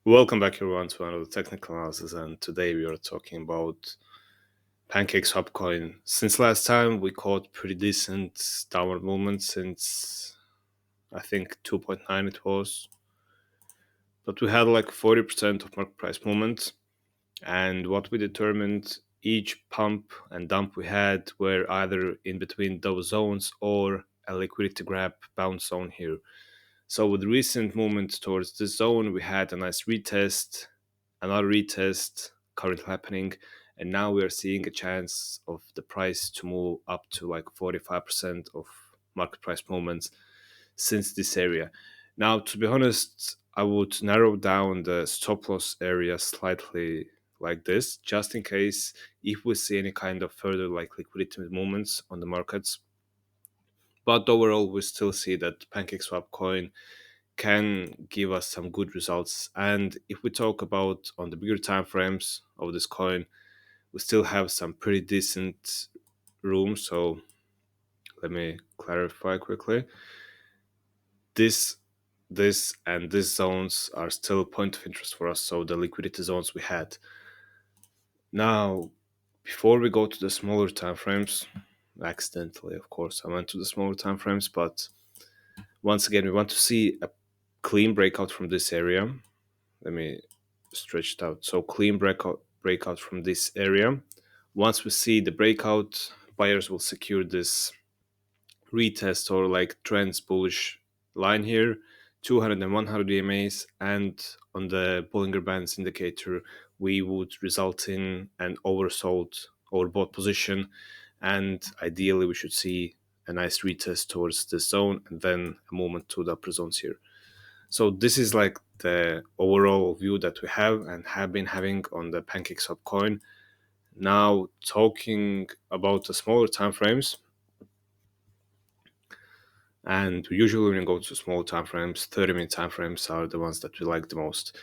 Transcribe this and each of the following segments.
Welcome back, everyone, to another technical analysis. And today we are talking about Pancake swap coin. Since last time, we caught pretty decent downward movement since I think 2.9 it was, but we had like 40% of market price movement. And what we determined, each pump and dump we had were either in between those zones or a liquidity grab bounce zone here. So with recent movement towards this zone, we had a nice retest, another retest currently happening, and now we are seeing a chance of the price to move up to like 45% of market price movements since this area. Now, to be honest, I would narrow down the stop loss area slightly like this, just in case if we see any kind of further like liquidity movements on the markets. But overall, we still see that PancakeSwap coin can give us some good results. And if we talk about on the bigger time frames of this coin, we still have some pretty decent room. So let me clarify quickly. This this and these zones are still a point of interest for us. So the liquidity zones we had. Now, before we go to the smaller time frames, accidentally, of course, I went to the smaller time frames, but once again, we want to see a clean breakout from this area. Let me stretch it out. So clean breakout from this area. Once we see the breakout, buyers will secure this retest or like trends bullish line here, 200 and 100 EMAs, and on the Bollinger Bands indicator, we would result in an oversold overbought position, and ideally we should see a nice retest towards the zone and then a movement to the upper zones here. So this is like the overall view that we have and have been having on the Pancake Swap coin. Now talking about the smaller time frames, and usually when you go to small time frames, 30-minute time frames are the ones that we like the most.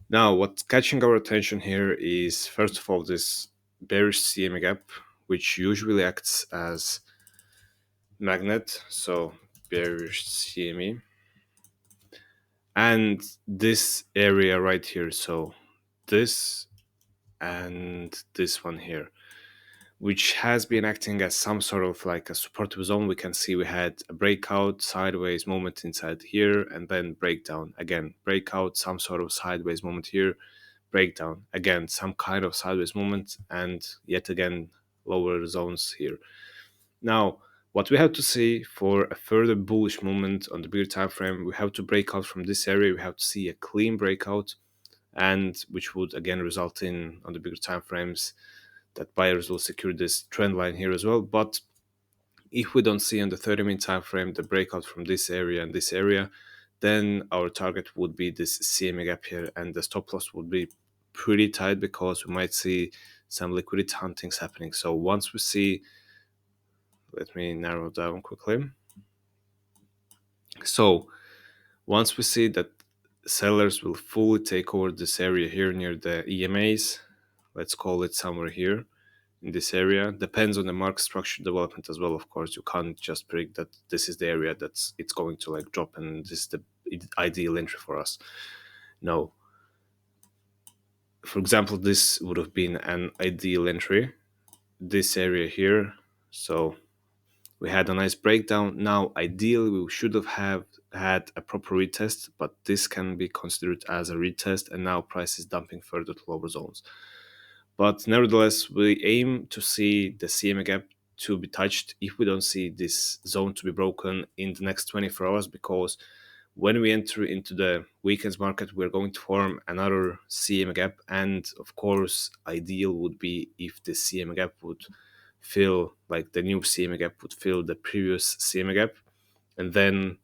Now, what's catching our attention here is first of all this bearish CME gap, which usually acts as magnet. So bearish CME, and this area right here. So this and this one here, which has been acting as some sort of like a supportive zone. We can see we had a breakout, sideways moment inside here, and then breakdown. Again, breakout, some sort of sideways moment here, breakdown. Again, some kind of sideways moment, and yet again, lower zones here. Now, what we have to see for a further bullish movement on the bigger time frame, we have to break out from this area. We have to see a clean breakout, and which would again result in on the bigger time frames that buyers will secure this trend line here as well. But if we don't see on the 30-minute time frame the breakout from this area and this area, then our target would be this CMA gap here, and the stop loss would be pretty tight because we might see some liquidity huntings happening. So once we see, let me narrow down quickly. So once we see that sellers will fully take over this area here near the EMAs, let's call it somewhere here in this area, depends on the market structure development as well. Of course, you can't just predict that this is the area that's it's going to like drop and this is the ideal entry for us. No. For example, this would have been an ideal entry, this area here. So we had a nice breakdown. Now, ideally, we should have had a proper retest, but this can be considered as a retest, and now price is dumping further to lower zones. But nevertheless, we aim to see the CMA gap to be touched if we don't see this zone to be broken in the next 24 hours, because when we enter into the weekends market, we're going to form another CMA gap. And of course, ideal would be if the CMA gap would fill, like the new CMA gap would fill the previous CMA gap. And then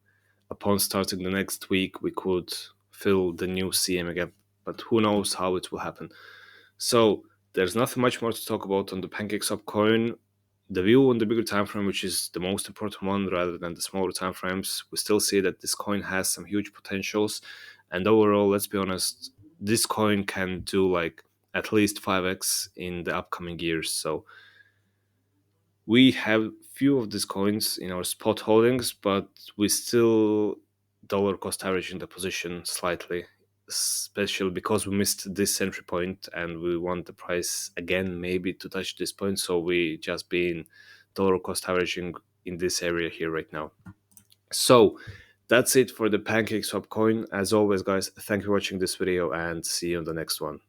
upon starting the next week, we could fill the new CMA gap. But who knows how it will happen. So there's nothing much more to talk about on the Pancake Swap coin. The view on the bigger time frame, which is the most important one rather than the smaller time frames, we still see that this coin has some huge potentials. And overall, let's be honest, this coin can do like at least 5x in the upcoming years. So we have few of these coins in our spot holdings, but we still dollar cost average in the position slightly especially because we missed this entry point and we want the price again maybe to touch this point. So we just been dollar cost averaging in this area here right now. So that's it for the Pancake swap coin. As always, guys, thank you for watching this video and see you on the next one.